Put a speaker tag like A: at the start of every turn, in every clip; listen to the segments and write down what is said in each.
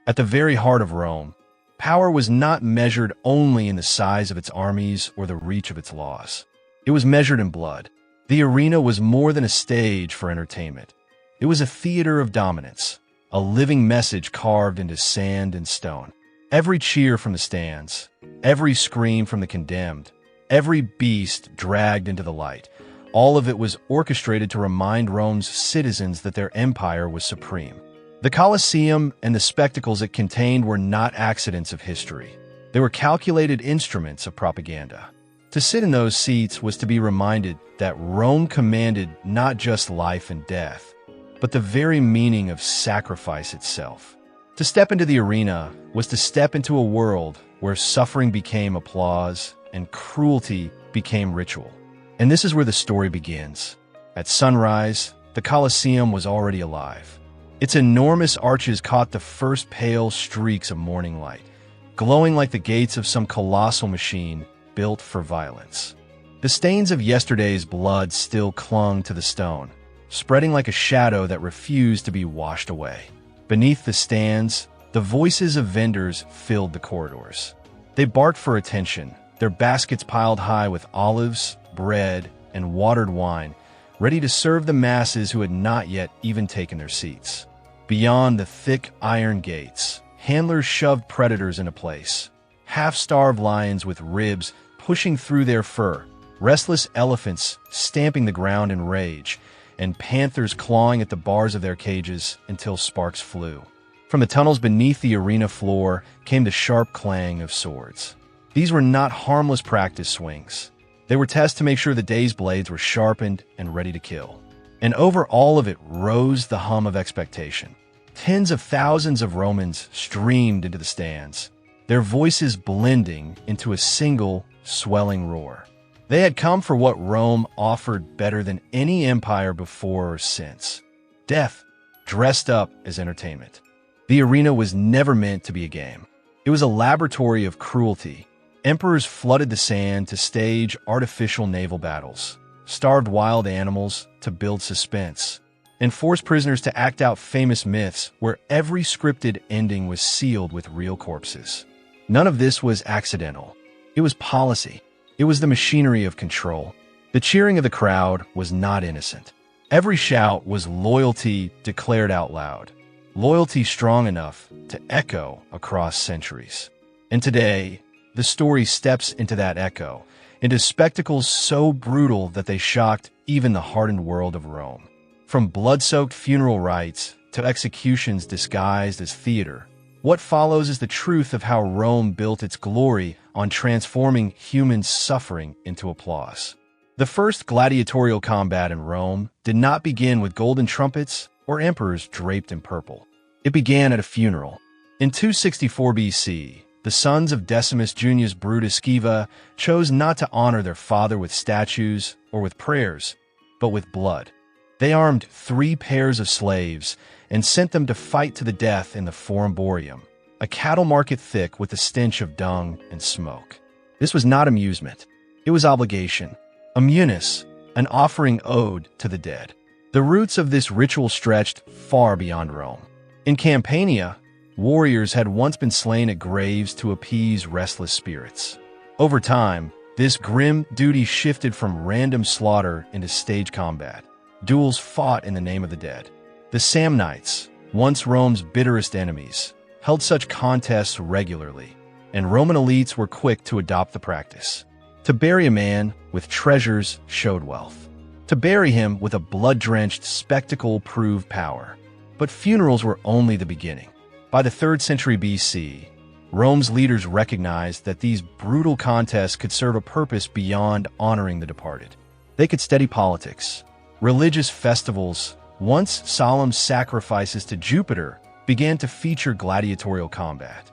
A: At the very heart of Rome, power was not measured only in the size of its armies or the reach of its laws. It was measured in blood. The arena was more than a stage for entertainment. It was a theater of dominance, a living message carved into sand and stone. Every cheer from the stands, every scream from the condemned, every beast dragged into the light, all of it was orchestrated to remind Rome's citizens that their empire was supreme. The Colosseum and the spectacles it contained were not accidents of history. They were calculated instruments of propaganda. To sit in those seats was to be reminded that Rome commanded not just life and death, but the very meaning of sacrifice itself. To step into the arena was to step into a world where suffering became applause and cruelty became ritual. And this is where the story begins. At sunrise, the Colosseum was already alive. Its enormous arches caught the first pale streaks of morning light, glowing like the gates of some colossal machine built for violence. The stains of yesterday's blood still clung to the stone, spreading like a shadow that refused to be washed away. Beneath the stands, the voices of vendors filled the corridors. They barked for attention, their baskets piled high with olives, bread, and watered wine, ready to serve the masses who had not yet even taken their seats. Beyond the thick iron gates, handlers shoved predators into place. Half-starved lions with ribs pushing through their fur, restless elephants stamping the ground in rage, and panthers clawing at the bars of their cages until sparks flew. From the tunnels beneath the arena floor came the sharp clang of swords. These were not harmless practice swings. They were tests to make sure the day's blades were sharpened and ready to kill. And over all of it rose the hum of expectation. Tens of thousands of Romans streamed into the stands, their voices blending into a single, swelling roar. They had come for what Rome offered better than any empire before or since: death, dressed up as entertainment. The arena was never meant to be a game. It was a laboratory of cruelty. Emperors flooded the sand to stage artificial naval battles, starved wild animals to build suspense, and forced prisoners to act out famous myths where every scripted ending was sealed with real corpses. None of this was accidental. It was policy. It was the machinery of control. The cheering of the crowd was not innocent. Every shout was loyalty declared out loud, loyalty strong enough to echo across centuries. And today, the story steps into that echo, into spectacles so brutal that they shocked even the hardened world of Rome. From blood-soaked funeral rites to executions disguised as theater, what follows is the truth of how Rome built its glory on transforming human suffering into applause. The first gladiatorial combat in Rome did not begin with golden trumpets or emperors draped in purple. It began at a funeral. In 264 BC, the sons of Decimus Junius Brutus Scaeva chose not to honor their father with statues or with prayers, but with blood. They armed 3 pairs of slaves and sent them to fight to the death in the Forum Boarium, a cattle market thick with the stench of dung and smoke. This was not amusement. It was obligation, a munus, an offering owed to the dead. The roots of this ritual stretched far beyond Rome. In Campania, warriors had once been slain at graves to appease restless spirits. Over time, this grim duty shifted from random slaughter into stage combat. Duels fought in the name of the dead. The Samnites, once Rome's bitterest enemies, held such contests regularly, and Roman elites were quick to adopt the practice. To bury a man with treasures showed wealth. To bury him with a blood-drenched spectacle proved power. But funerals were only the beginning. By the 3rd century BC, Rome's leaders recognized that these brutal contests could serve a purpose beyond honoring the departed. They could steady politics. Religious festivals, once solemn sacrifices to Jupiter, began to feature gladiatorial combat.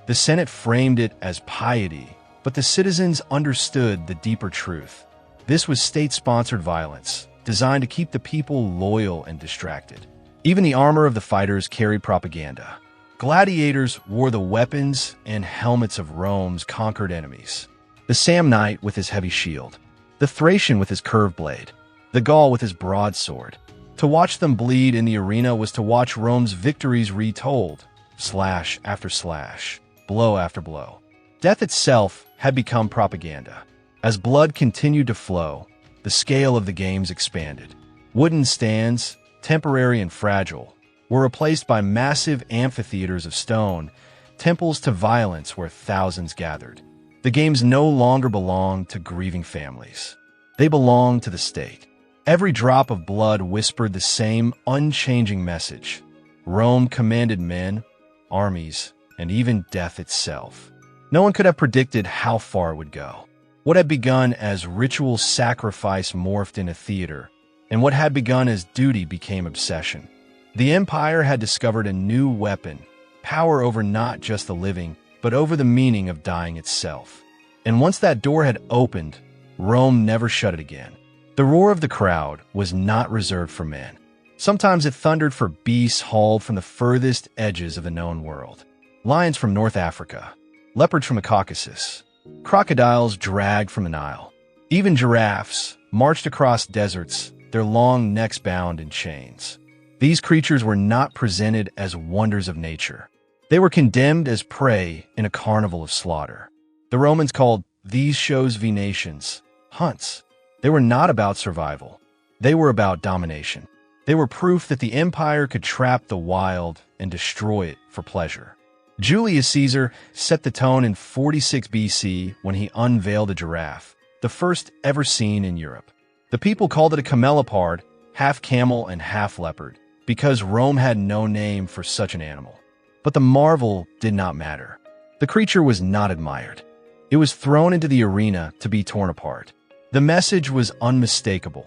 A: The Senate framed it as piety, but the citizens understood the deeper truth. This was state-sponsored violence, designed to keep the people loyal and distracted. Even the armor of the fighters carried propaganda. Gladiators wore the weapons and helmets of Rome's conquered enemies. The Samnite with his heavy shield, the Thracian with his curved blade, the Gaul with his broadsword. To watch them bleed in the arena was to watch Rome's victories retold, slash after slash, blow after blow. Death itself had become propaganda. As blood continued to flow, the scale of the games expanded. Wooden stands, temporary and fragile, were replaced by massive amphitheaters of stone, temples to violence where thousands gathered. The games no longer belonged to grieving families. They belonged to the state. Every drop of blood whispered the same unchanging message. Rome commanded men, armies, and even death itself. No one could have predicted how far it would go. What had begun as ritual sacrifice morphed in a theater, and what had begun as duty became obsession. The empire had discovered a new weapon, power over not just the living, but over the meaning of dying itself. And once that door had opened, Rome never shut it again. The roar of the crowd was not reserved for men. Sometimes it thundered for beasts hauled from the furthest edges of the known world. Lions from North Africa, leopards from the Caucasus, crocodiles dragged from the Nile. Even giraffes marched across deserts, their long necks bound in chains. These creatures were not presented as wonders of nature. They were condemned as prey in a carnival of slaughter. The Romans called these shows venations, hunts. They were not about survival. They were about domination. They were proof that the empire could trap the wild and destroy it for pleasure. Julius Caesar set the tone in 46 BC when he unveiled a giraffe, the first ever seen in Europe. The people called it a camelopard, half camel and half leopard, because Rome had no name for such an animal. But the marvel did not matter. The creature was not admired. It was thrown into the arena to be torn apart. The message was unmistakable.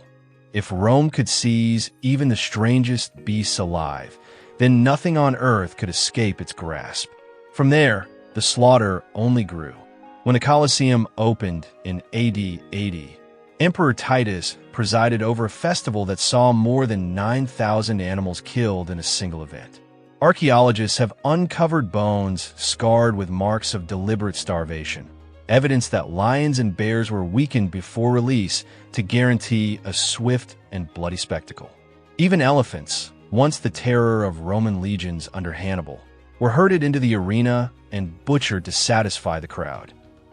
A: If Rome could seize even the strangest beasts alive, then nothing on earth could escape its grasp. From there, the slaughter only grew. When the Colosseum opened in AD 80, Emperor Titus presided over a festival that saw more than 9,000 animals killed in a single event. Archaeologists have uncovered bones scarred with marks of deliberate starvation, evidence that lions and bears were weakened before release to guarantee a swift and bloody spectacle. Even elephants, once the terror of Roman legions under Hannibal, were herded into the arena and butchered to satisfy the crowd.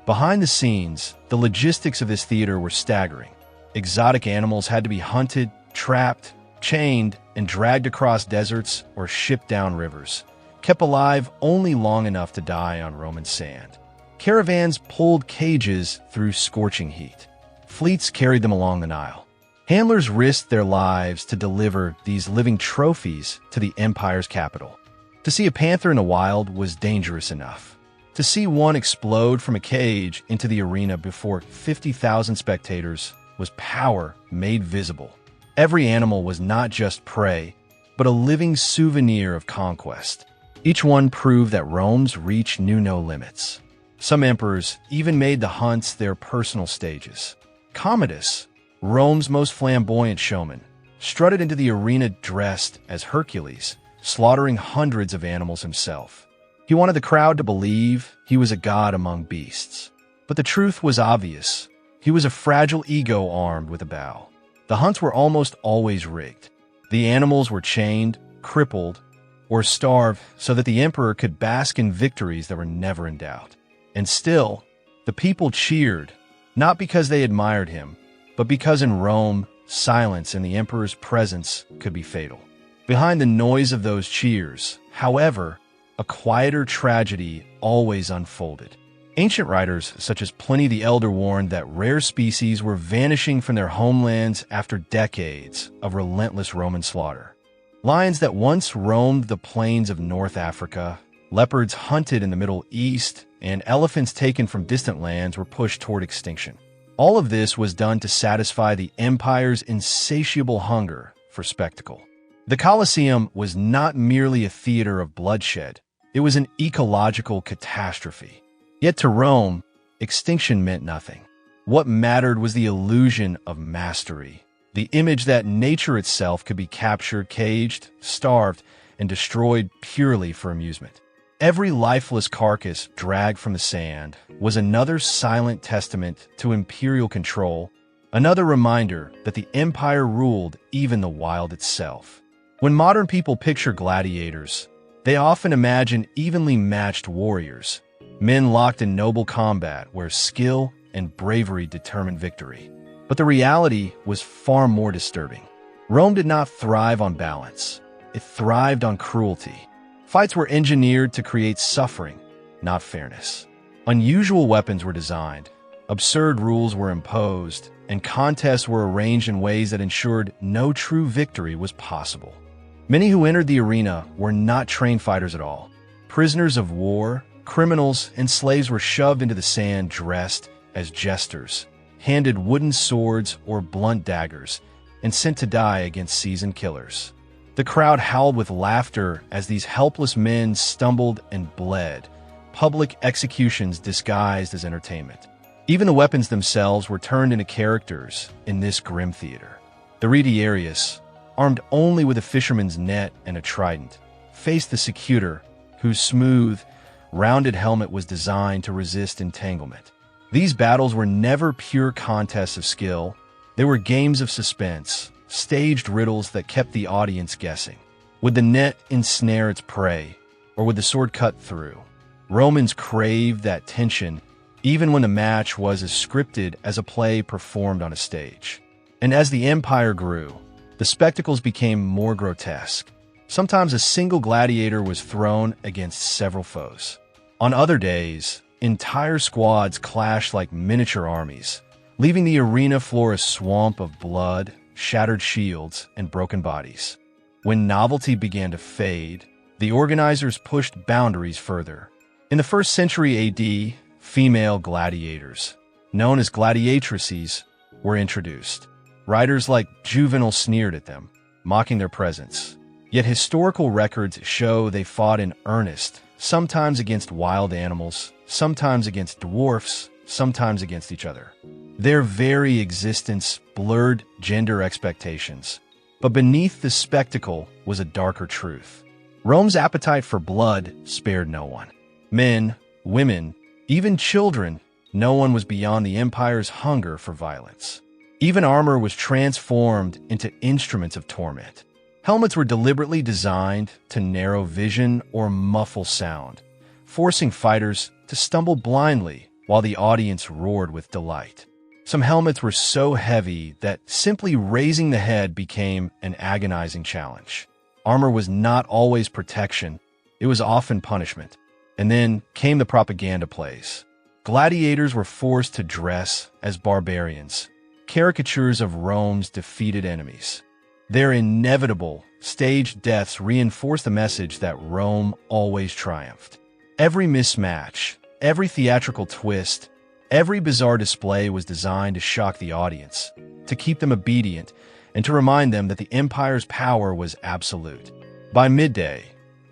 A: Behind the scenes, the logistics of this theater were staggering. Exotic animals had to be hunted, trapped, chained, and dragged across deserts or shipped down rivers, kept alive only long enough to die on Roman sand. Caravans pulled cages through scorching heat. Fleets carried them along the Nile. Handlers risked their lives to deliver these living trophies to the empire's capital. To see a panther in the wild was dangerous enough. To see one explode from a cage into the arena before 50,000 spectators was power made visible. Every animal was not just prey, but a living souvenir of conquest. Each one proved that Rome's reach knew no limits. Some emperors even made the hunts their personal stages. Commodus, Rome's most flamboyant showman, strutted into the arena dressed as Hercules, slaughtering hundreds of animals himself. He wanted the crowd to believe he was a god among beasts. But the truth was obvious. He was a fragile ego armed with a bow. The hunts were almost always rigged. The animals were chained, crippled, or starved so that the emperor could bask in victories that were never in doubt. And still, the people cheered, not because they admired him, but because in Rome, silence in the emperor's presence could be fatal. Behind the noise of those cheers, however, a quieter tragedy always unfolded. Ancient writers such as Pliny the Elder warned that rare species were vanishing from their homelands after decades of relentless Roman slaughter. Lions that once roamed the plains of North Africa, leopards hunted in the Middle East, and elephants taken from distant lands were pushed toward extinction. All of this was done to satisfy the empire's insatiable hunger for spectacle. The Colosseum was not merely a theater of bloodshed, it was an ecological catastrophe. Yet to Rome, extinction meant nothing. What mattered was the illusion of mastery, the image that nature itself could be captured, caged, starved, and destroyed purely for amusement. Every lifeless carcass dragged from the sand was another silent testament to imperial control, another reminder that the empire ruled even the wild itself. When modern people picture gladiators, They often imagine evenly matched warriors, men locked in noble combat where skill and bravery determined victory. But the reality was far more disturbing. Rome did not thrive on balance. It thrived on cruelty. Fights were engineered to create suffering, not fairness. Unusual weapons were designed, absurd rules were imposed, and contests were arranged in ways that ensured no true victory was possible. Many who entered the arena were not trained fighters at all. Prisoners of war, criminals, and slaves were shoved into the sand dressed as jesters, handed wooden swords or blunt daggers, and sent to die against seasoned killers. The crowd howled with laughter as these helpless men stumbled and bled, public executions disguised as entertainment. Even the weapons themselves were turned into characters in this grim theater. The retiarius, armed only with a fisherman's net and a trident, faced the secutor, whose smooth, rounded helmet was designed to resist entanglement. These battles were never pure contests of skill. They were games of suspense, staged riddles that kept the audience guessing. Would the net ensnare its prey, or would the sword cut through? Romans craved that tension, even when the match was as scripted as a play performed on a stage. And as the empire grew, the spectacles became more grotesque. Sometimes a single gladiator was thrown against several foes. On other days, entire squads clashed like miniature armies, leaving the arena floor a swamp of blood, shattered shields, and broken bodies. When novelty began to fade, the organizers pushed boundaries further. In the 1st century AD, female gladiators, known as gladiatrices, were introduced. Writers like Juvenal sneered at them, mocking their presence. Yet historical records show they fought in earnest, sometimes against wild animals, sometimes against dwarfs, sometimes against each other. Their very existence blurred gender expectations. But beneath the spectacle was a darker truth. Rome's appetite for blood spared no one. Men, women, even children, no one was beyond the empire's hunger for violence. Even armor was transformed into instruments of torment. Helmets were deliberately designed to narrow vision or muffle sound, forcing fighters to stumble blindly while the audience roared with delight. Some helmets were so heavy that simply raising the head became an agonizing challenge. Armor was not always protection, it was often punishment. And then came the propaganda plays. Gladiators were forced to dress as barbarians, caricatures of Rome's defeated enemies. Their inevitable, staged deaths reinforced the message that Rome always triumphed. Every mismatch, every theatrical twist, every bizarre display was designed to shock the audience, to keep them obedient, and to remind them that the empire's power was absolute. By midday,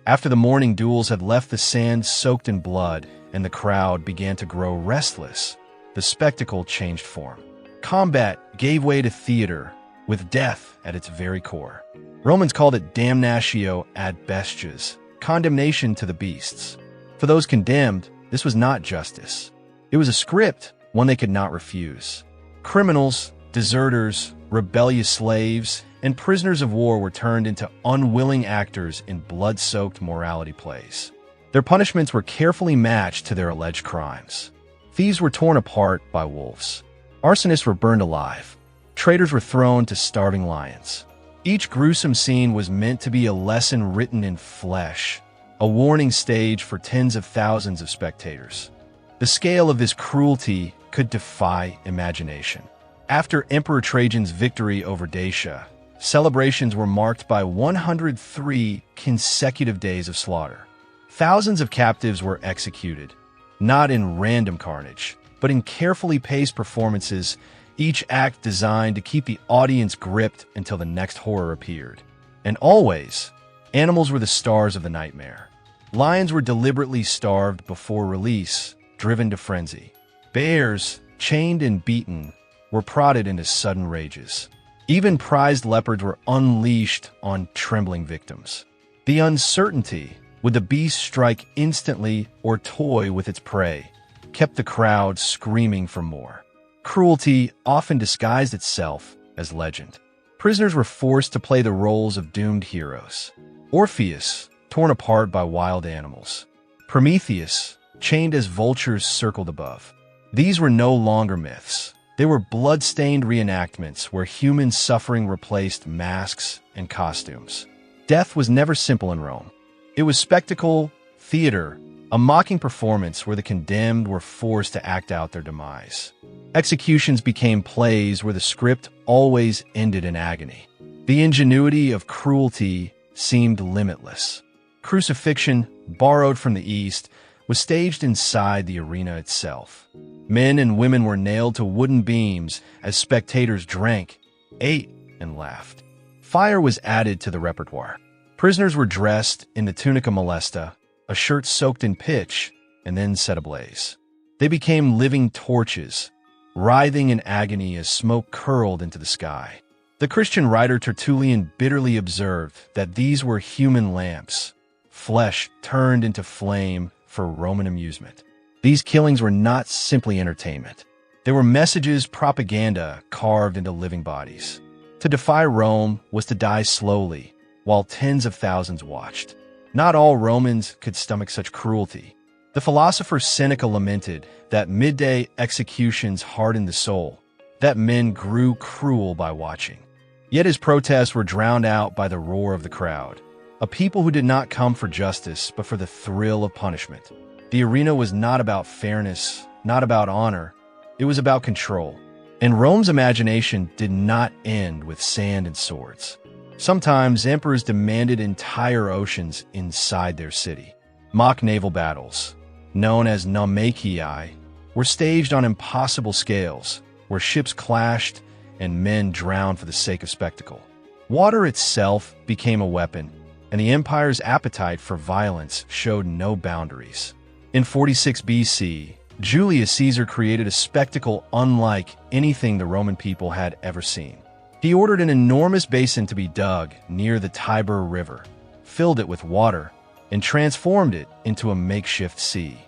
A: after the morning duels had left the sand soaked in blood and the crowd began to grow restless, the spectacle changed form. Combat gave way to theater, with death at its very core. Romans called it damnatio ad bestias, condemnation to the beasts. For those condemned, this was not justice. It was a script, one they could not refuse. Criminals, deserters, rebellious slaves, and prisoners of war were turned into unwilling actors in blood-soaked morality plays. Their punishments were carefully matched to their alleged crimes. Thieves were torn apart by wolves. Arsonists were burned alive. Traitors were thrown to starving lions. Each gruesome scene was meant to be a lesson written in flesh, a warning stage for tens of thousands of spectators. The scale of this cruelty could defy imagination. After Emperor Trajan's victory over Dacia, celebrations were marked by 103 consecutive days of slaughter. Thousands of captives were executed, not in random carnage, but in carefully paced performances, each act designed to keep the audience gripped until the next horror appeared. And always, animals were the stars of the nightmare. Lions were deliberately starved before release, driven to frenzy. Bears, chained and beaten, were prodded into sudden rages. Even prized leopards were unleashed on trembling victims. The uncertainty, would the beast strike instantly or toy with its prey, kept the crowd screaming for more. Cruelty often disguised itself as legend. Prisoners were forced to play the roles of doomed heroes. Orpheus, torn apart by wild animals. Prometheus, chained as vultures, circled above. These were no longer myths. They were blood-stained reenactments where human suffering replaced masks and costumes. Death was never simple in Rome. It was spectacle, theater, a mocking performance where the condemned were forced to act out their demise. Executions became plays where the script always ended in agony. The ingenuity of cruelty seemed limitless. Crucifixion, borrowed from the East, was staged inside the arena itself. Men and women were nailed to wooden beams as spectators drank, ate, and laughed. Fire was added to the repertoire. Prisoners were dressed in the tunica molesta, a shirt soaked in pitch, and then set ablaze. They became living torches, writhing in agony as smoke curled into the sky. The Christian writer Tertullian bitterly observed that these were human lamps, flesh turned into flame for Roman amusement. These killings were not simply entertainment. They were messages, propaganda carved into living bodies. To defy Rome was to die slowly, while tens of thousands watched. Not all Romans could stomach such cruelty. The philosopher Seneca lamented that midday executions hardened the soul, that men grew cruel by watching. Yet his protests were drowned out by the roar of the crowd, a people who did not come for justice but for the thrill of punishment. The arena was not about fairness, not about honor. It was about control. And Rome's imagination did not end with sand and swords. Sometimes emperors demanded entire oceans inside their city. Mock naval battles, known as naumachii, were staged on impossible scales, where ships clashed and men drowned for the sake of spectacle. Water itself became a weapon, and the empire's appetite for violence showed no boundaries. In 46 BC, Julius Caesar created a spectacle unlike anything the Roman people had ever seen. He ordered an enormous basin to be dug near the Tiber River, filled it with water, and transformed it into a makeshift sea.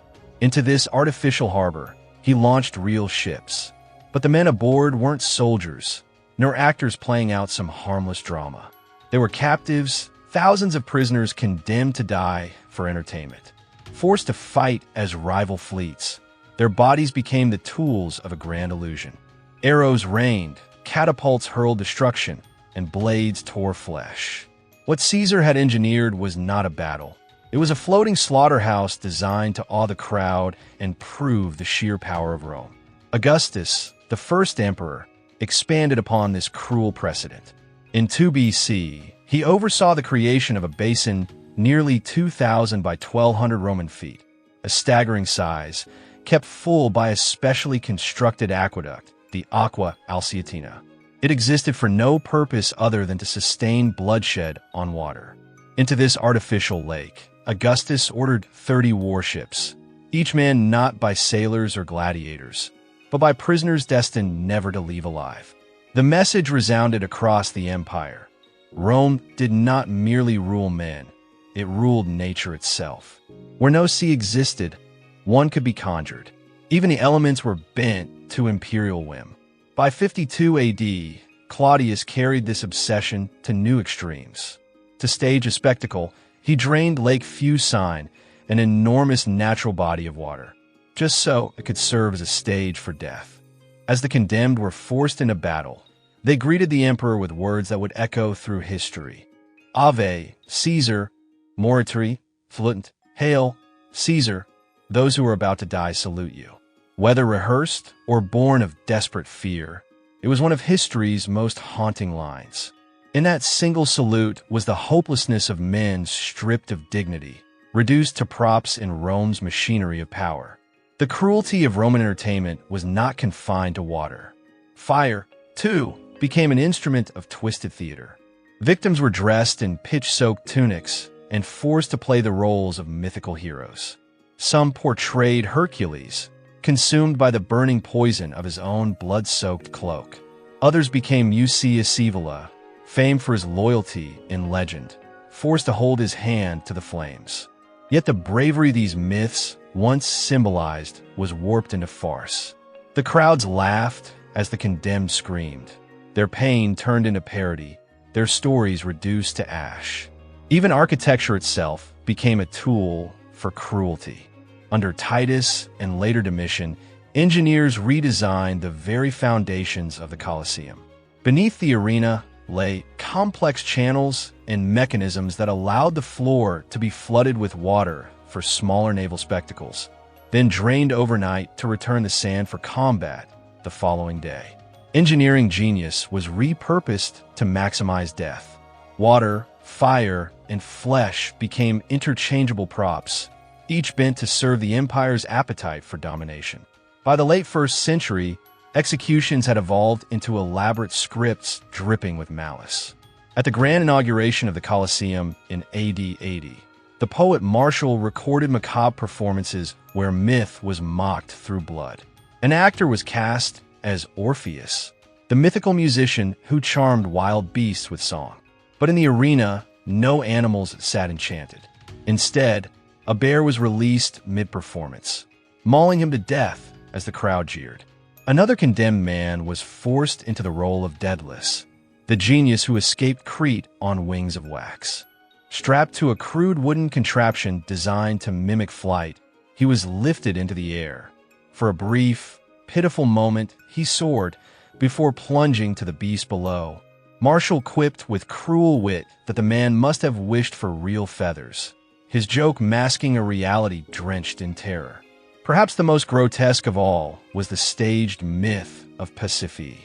A: Into this artificial harbor, he launched real ships. But the men aboard weren't soldiers, nor actors playing out some harmless drama. They were captives, thousands of prisoners condemned to die for entertainment. Forced to fight as rival fleets, their bodies became the tools of a grand illusion. Arrows rained, catapults hurled destruction, and blades tore flesh. What Caesar had engineered was not a battle. It was a floating slaughterhouse designed to awe the crowd and prove the sheer power of Rome. Augustus, the first emperor, expanded upon this cruel precedent. In 2 BC, he oversaw the creation of a basin nearly 2,000 by 1,200 Roman feet, a staggering size, kept full by a specially constructed aqueduct, the Aqua Alsietina. It existed for no purpose other than to sustain bloodshed on water. Into this artificial lake, Augustus ordered 30 warships, each manned not by sailors or gladiators, but by prisoners destined never to leave alive. The message resounded across the empire. Rome did not merely rule men, it ruled nature itself. Where no sea existed, one could be conjured. Even the elements were bent to imperial whim. By 52 AD, Claudius carried this obsession to new extremes. To stage a spectacle, he drained Lake Fucine, an enormous natural body of water, just so it could serve as a stage for death. As the condemned were forced into battle, they greeted the emperor with words that would echo through history. Ave, Caesar, Morituri, Fluent, Hail, Caesar, those who are about to die salute you. Whether rehearsed or born of desperate fear, it was one of history's most haunting lines. In that single salute was the hopelessness of men stripped of dignity, reduced to props in Rome's machinery of power. The cruelty of Roman entertainment was not confined to water. Fire, too, became an instrument of twisted theater. Victims were dressed in pitch-soaked tunics and forced to play the roles of mythical heroes. Some portrayed Hercules, consumed by the burning poison of his own blood-soaked cloak. Others became Mucius Scaevola, famed for his loyalty in legend, forced to hold his hand to the flames. Yet the bravery these myths once symbolized was warped into farce. The crowds laughed as the condemned screamed. Their pain turned into parody, their stories reduced to ash. Even architecture itself, became a tool for cruelty. Under Titus and later Domitian, engineers redesigned the very foundations of the Colosseum. Beneath the arena lay complex channels and mechanisms that allowed the floor to be flooded with water for smaller naval spectacles, then drained overnight to return the sand for combat the following day. Engineering genius was repurposed to maximize death. Water, fire, and flesh became interchangeable props, each bent to serve the empire's appetite for domination. By the late 1st century, executions had evolved into elaborate scripts dripping with malice. At the grand inauguration of the Colosseum in AD 80, the poet Martial recorded macabre performances where myth was mocked through blood. An actor was cast as Orpheus, the mythical musician who charmed wild beasts with song. But in the arena, no animals sat enchanted. Instead, a bear was released mid-performance, mauling him to death as the crowd jeered. Another condemned man was forced into the role of Daedalus, the genius who escaped Crete on wings of wax. Strapped to a crude wooden contraption designed to mimic flight, he was lifted into the air. For a brief, pitiful moment, he soared before plunging to the beast below. Martial quipped with cruel wit that the man must have wished for real feathers, his joke masking a reality drenched in terror. Perhaps the most grotesque of all was the staged myth of Pasiphae.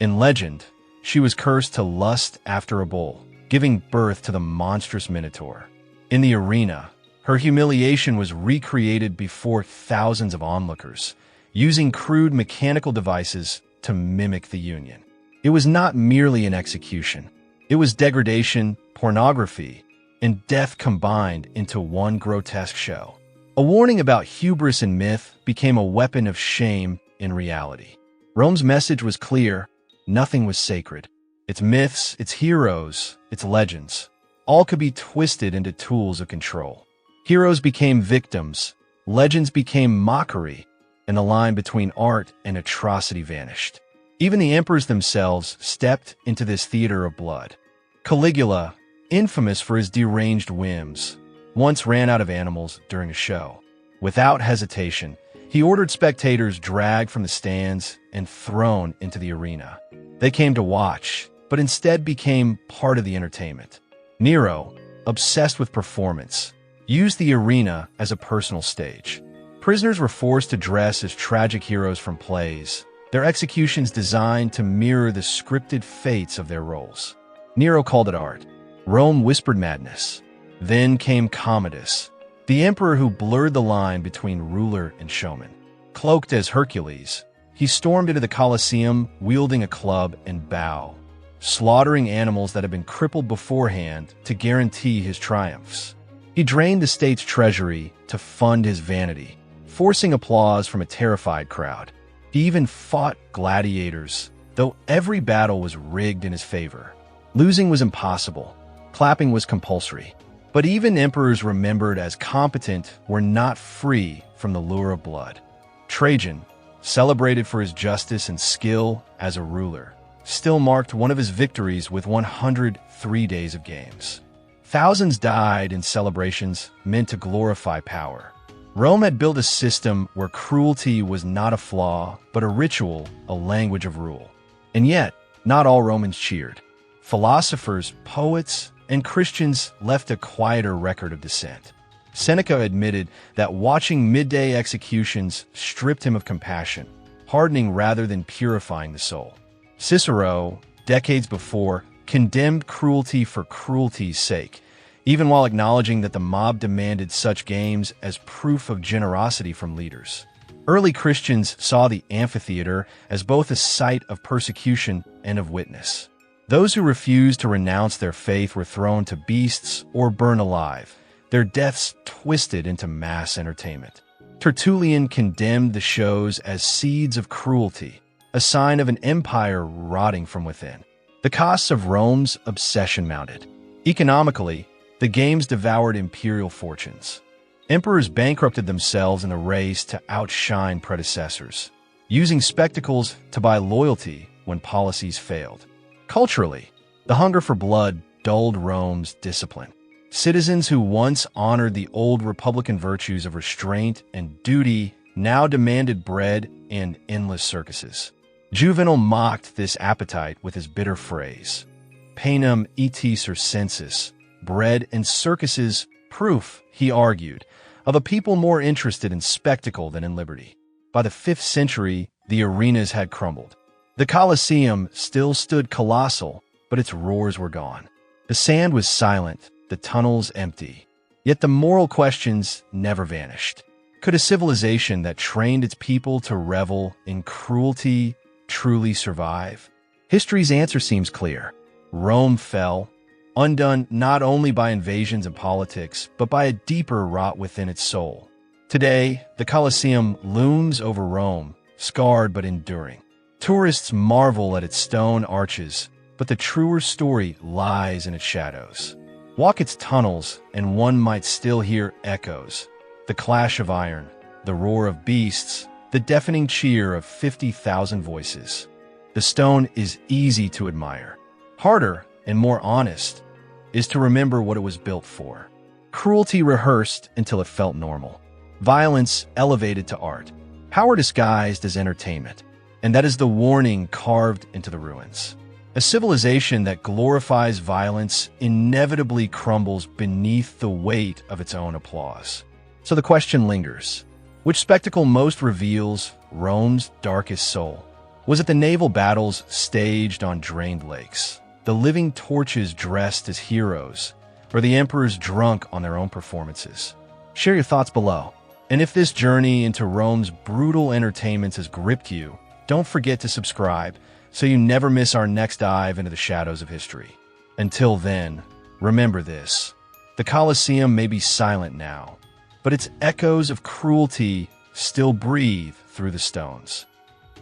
A: In legend, she was cursed to lust after a bull, giving birth to the monstrous Minotaur. In the arena, her humiliation was recreated before thousands of onlookers, using crude mechanical devices to mimic the union. It was not merely an execution. It was degradation, pornography, and death combined into one grotesque show. A warning about hubris in myth became a weapon of shame in reality. Rome's message was clear: nothing was sacred. Its myths, its heroes, its legends, all could be twisted into tools of control. Heroes became victims, legends became mockery, and the line between art and atrocity vanished. Even the emperors themselves stepped into this theater of blood. Caligula, infamous for his deranged whims, once ran out of animals during a show. Without hesitation, he ordered spectators dragged from the stands and thrown into the arena. They came to watch, but instead became part of the entertainment. Nero, obsessed with performance, used the arena as a personal stage. Prisoners were forced to dress as tragic heroes from plays, their executions designed to mirror the scripted fates of their roles. Nero called it art. Rome whispered madness. Then came Commodus, the emperor who blurred the line between ruler and showman. Cloaked as Hercules, he stormed into the Colosseum wielding a club and bow, slaughtering animals that had been crippled beforehand to guarantee his triumphs. He drained the state's treasury to fund his vanity, forcing applause from a terrified crowd. He even fought gladiators, though every battle was rigged in his favor. Losing was impossible. Clapping was compulsory. But even emperors remembered as competent were not free from the lure of blood. Trajan, celebrated for his justice and skill as a ruler, still marked one of his victories with 103 days of games. Thousands died in celebrations meant to glorify power. Rome had built a system where cruelty was not a flaw, but a ritual, a language of rule. And yet, not all Romans cheered. Philosophers, poets, and Christians left a quieter record of dissent. Seneca admitted that watching midday executions stripped him of compassion, hardening rather than purifying the soul. Cicero, decades before, condemned cruelty for cruelty's sake, even while acknowledging that the mob demanded such games as proof of generosity from leaders. Early Christians saw the amphitheater as both a site of persecution and of witness. Those who refused to renounce their faith were thrown to beasts or burned alive, their deaths twisted into mass entertainment. Tertullian condemned the shows as seeds of cruelty, a sign of an empire rotting from within. The costs of Rome's obsession mounted. Economically, the games devoured imperial fortunes. Emperors bankrupted themselves in a race to outshine predecessors, using spectacles to buy loyalty when policies failed. Culturally, the hunger for blood dulled Rome's discipline. Citizens who once honored the old republican virtues of restraint and duty now demanded bread and endless circuses. Juvenal mocked this appetite with his bitter phrase, panem et circenses, bread and circuses, proof, he argued, of a people more interested in spectacle than in liberty. By the 5th century, the arenas had crumbled. The Colosseum still stood colossal, but its roars were gone. The sand was silent, the tunnels empty. Yet the moral questions never vanished. Could a civilization that trained its people to revel in cruelty truly survive? History's answer seems clear. Rome fell, undone not only by invasions and politics, but by a deeper rot within its soul. Today, the Colosseum looms over Rome, scarred but enduring. Tourists marvel at its stone arches, but the truer story lies in its shadows. Walk its tunnels, and one might still hear echoes, the clash of iron, the roar of beasts, the deafening cheer of 50,000 voices. The stone is easy to admire. Harder and more honest is to remember what it was built for. Cruelty rehearsed until it felt normal. Violence elevated to art. Power disguised as entertainment. And that is the warning carved into the ruins. A civilization that glorifies violence inevitably crumbles beneath the weight of its own applause. So the question lingers. Which spectacle most reveals Rome's darkest soul? Was it the naval battles staged on drained lakes, the living torches dressed as heroes, or the emperors drunk on their own performances? Share your thoughts below. And if this journey into Rome's brutal entertainments has gripped you, don't forget to subscribe so you never miss our next dive into the shadows of history. Until then, remember this. The Colosseum may be silent now, but its echoes of cruelty still breathe through the stones.